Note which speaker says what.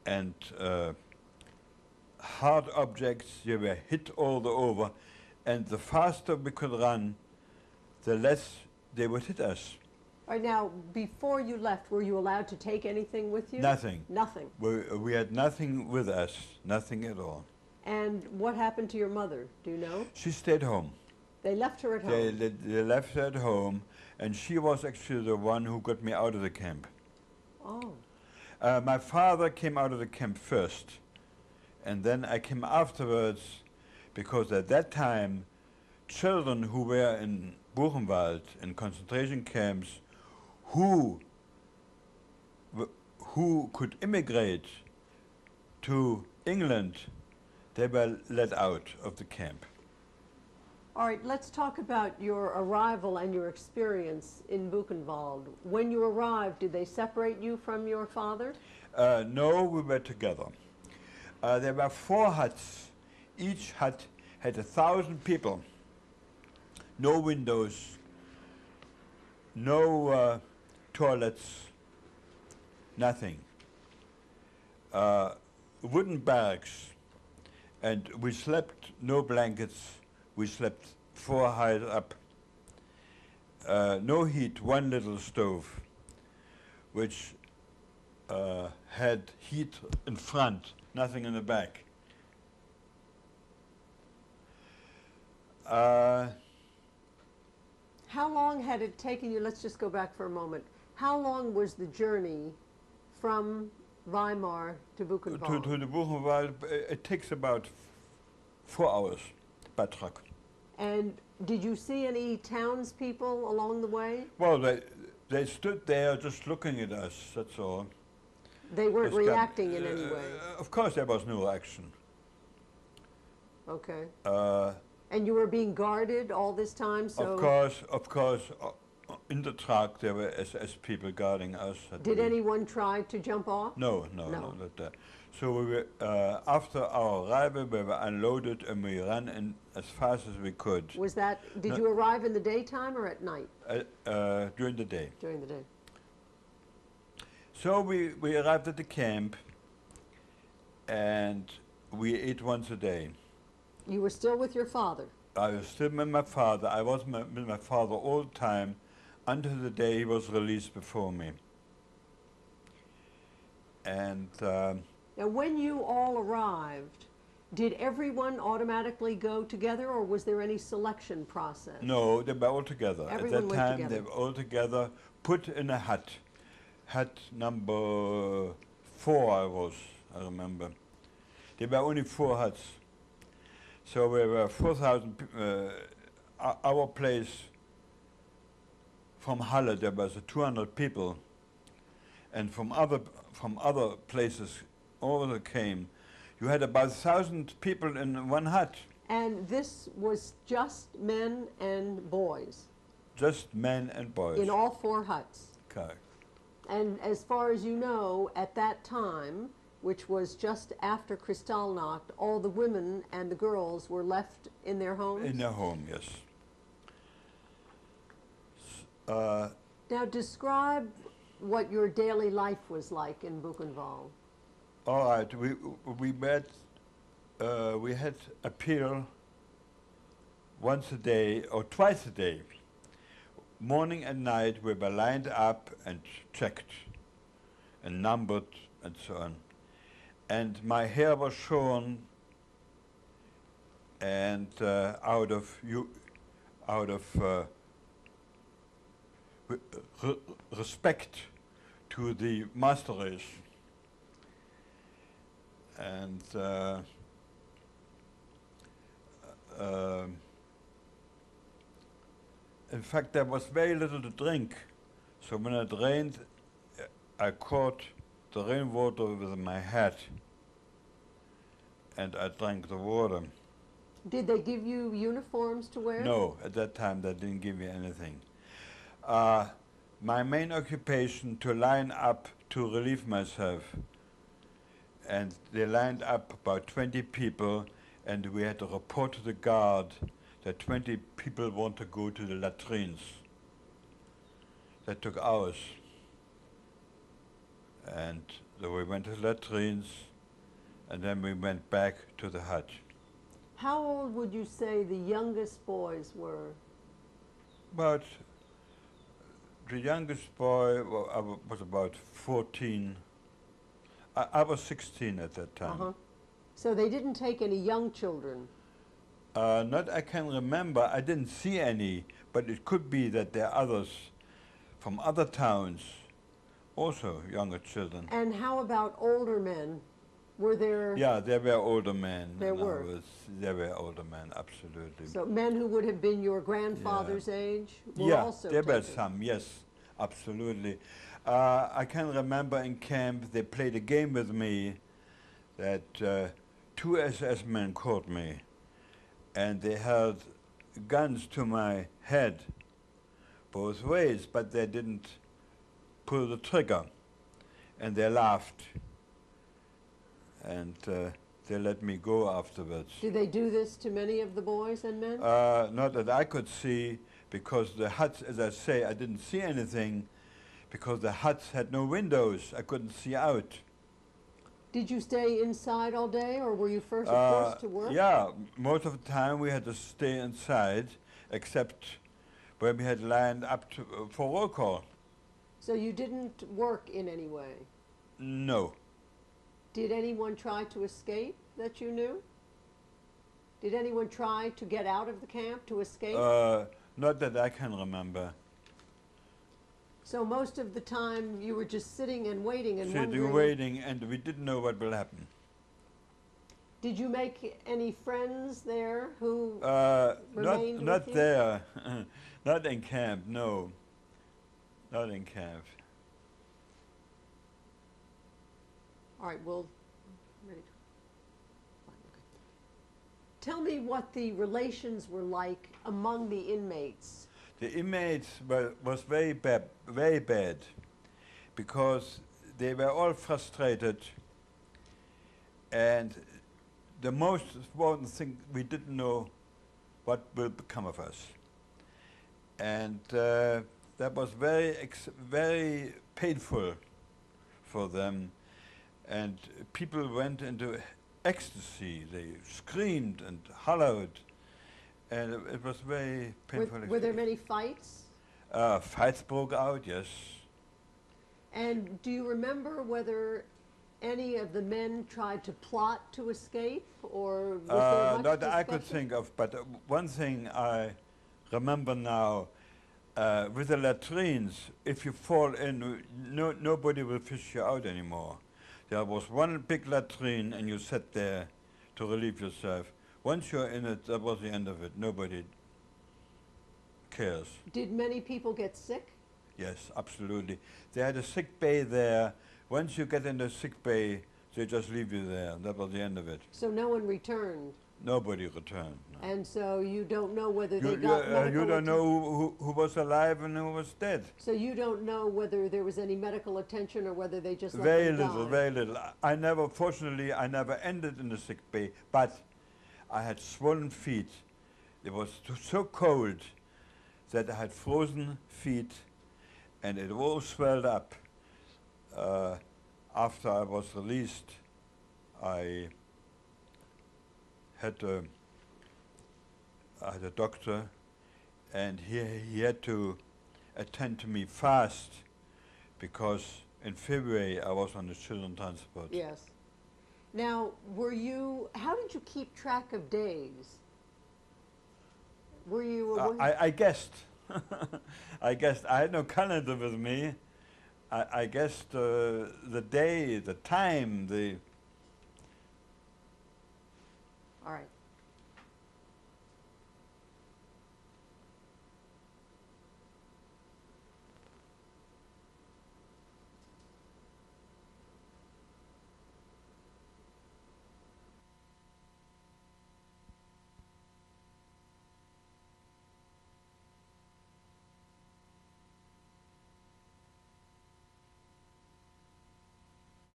Speaker 1: and hard objects. They were hit all over, and the faster we could run, the less they would hit us.
Speaker 2: All right, now, before you left, were you allowed to take anything with you?
Speaker 1: Nothing.
Speaker 2: Nothing.
Speaker 1: We had nothing with us, nothing at all.
Speaker 2: And what happened to your mother? Do you know?
Speaker 1: She stayed home.
Speaker 2: They left her at home?
Speaker 1: They left her at home, and she was actually the one who got me out of the camp.
Speaker 2: Oh.
Speaker 1: My father came out of the camp first, and then I came afterwards, because at that time, children who were in Buchenwald, in concentration camps, who could immigrate to England, they were let out of the camp.
Speaker 2: All right, let's talk about your arrival and your experience in Buchenwald. When you arrived, did they separate you from your father?
Speaker 1: No, we were together. There were 4 huts. Each hut had 1,000 people. No windows, no toilets, nothing. Wooden barracks, and we slept no blankets. We slept 4 high up. No heat, 1 little stove, which had heat in front, nothing in the back.
Speaker 2: How long had it taken you, let's just go back for a moment, how long was the journey from Weimar to Buchenwald?
Speaker 1: To the Buchenwald, it takes about 4 hours by truck.
Speaker 2: And did you see any townspeople along the way?
Speaker 1: Well, they stood there just looking at us, that's all.
Speaker 2: They weren't reacting in any way?
Speaker 1: Of course there was no action.
Speaker 2: Okay. And you were being guarded all this time, so?
Speaker 1: Of course, in the truck there were SS people guarding us.
Speaker 2: Did anyone try to jump off?
Speaker 1: No. Not that. So we were, after our arrival, we were unloaded and we ran in as fast as we could.
Speaker 2: Was that, did you arrive in the daytime or at night?
Speaker 1: During the day.
Speaker 2: During the day.
Speaker 1: So we arrived at the camp and we ate once a day.
Speaker 2: You were still with your father?
Speaker 1: I was still with my father. I was with my father all the time until the day he was released before me. And
Speaker 2: now, when you all arrived, did everyone automatically go together, or was there any selection process?
Speaker 1: no, they were all together.
Speaker 2: Everyone
Speaker 1: At that
Speaker 2: went
Speaker 1: time,
Speaker 2: together.
Speaker 1: they were all together, put in a hut. Hut number 4, I remember. There were only 4 huts. So we were 4,000 our place from Halle, there was 200 people, and from other places all that came. You had about 1,000 people in one hut.
Speaker 2: And this was just men and boys?
Speaker 1: Just men and boys.
Speaker 2: In all 4 huts?
Speaker 1: Correct.
Speaker 2: And as far as you know, at that time, which was just after Kristallnacht, all the women and the girls were left in their homes?
Speaker 1: In their home, yes.
Speaker 2: Now describe what your daily life was like in Buchenwald.
Speaker 1: All right, we met, we had a pill once a day or twice a day. Morning and night we were lined up and checked and numbered and so on. And my hair was shorn, and out of respect to the master race. And in fact, there was very little to drink. So when it rained, I caught the rainwater with my hat, and I drank the water.
Speaker 2: Did they give you uniforms to wear?
Speaker 1: No, at that time they didn't give me anything. My main occupation to line up to relieve myself. And they lined up about 20 people, and we had to report to the guard that 20 people want to go to the latrines. That took hours. And So we went to latrines, and then we went back to the hut.
Speaker 2: How old would you say the youngest boys were?
Speaker 1: But the youngest boy was about 14. I was 16 at that time.
Speaker 2: Uh-huh. So they didn't take any young children?
Speaker 1: Not I can remember. I didn't see any, but it could be that there are others from other towns, also younger children.
Speaker 2: And how about older men? Were there...
Speaker 1: Yeah, there were older men.
Speaker 2: There were?
Speaker 1: There were older men, absolutely.
Speaker 2: So men who would have been your grandfather's age were
Speaker 1: Yeah,
Speaker 2: also
Speaker 1: there were
Speaker 2: taken?
Speaker 1: some, yes, absolutely. I can remember in camp they played a game with me that 2 SS men caught me, and they held guns to my head both ways, but they didn't pull the trigger, and they laughed, and they let me go afterwards.
Speaker 2: Did they do this to many of the boys and men?
Speaker 1: Not that I could see, because the huts, as I say, I didn't see anything, because the huts had no windows. I couldn't see out.
Speaker 2: Did you stay inside all day, or were you forced to work?
Speaker 1: Yeah, most of the time we had to stay inside, except when we had lined up for roll call.
Speaker 2: So you didn't work in any way?
Speaker 1: No.
Speaker 2: Did anyone try to escape that you knew? Did anyone try to get out of the camp, to escape?
Speaker 1: Not that I can remember.
Speaker 2: So most of the time you were just sitting and waiting and
Speaker 1: Sitting,
Speaker 2: wondering...
Speaker 1: waiting, and we didn't know what will happen.
Speaker 2: Did you make any friends there who
Speaker 1: Not
Speaker 2: remained with you?
Speaker 1: there, not in camp. No, not in camp.
Speaker 2: All right, well, ready. Fine, okay. Tell me what the relations were like among the inmates.
Speaker 1: The inmates was very bad, because they were all frustrated, and the most important thing, we didn't know what will become of us, and that was very painful for them, and people went into ecstasy. They screamed and hollered. And it was very painful.
Speaker 2: Were there many fights?
Speaker 1: Fights broke out, yes.
Speaker 2: And do you remember whether any of the men tried to plot to escape, or was there much
Speaker 1: Not that
Speaker 2: discussion?
Speaker 1: I could think of, but one thing I remember now, with the latrines, if you fall in, nobody will fish you out anymore. There was one big latrine, and you sat there to relieve yourself. Once you're in it, that was the end of it. Nobody cares.
Speaker 2: Did many people get sick?
Speaker 1: Yes, absolutely. They had a sick bay there. Once you get in the sick bay, they just leave you there. That was the end of it.
Speaker 2: So no one returned?
Speaker 1: Nobody returned. No.
Speaker 2: And so you don't know whether they got medical
Speaker 1: You don't
Speaker 2: attention?
Speaker 1: know who was alive and who was dead.
Speaker 2: So you don't know whether there was any medical attention or whether they just let
Speaker 1: Very
Speaker 2: them
Speaker 1: little,
Speaker 2: die?
Speaker 1: very little. Fortunately, I never ended in the sick bay, but I had swollen feet. It was so cold that I had frozen feet, and it all swelled up. After I was released, I had a doctor, and he had to attend to me fast, because in February I was on the children's transport.
Speaker 2: Yes. Now, how did you keep track of days? Were you...
Speaker 1: I guessed. I guessed. I had no calendar with me. I guessed the day, the time,
Speaker 2: All right.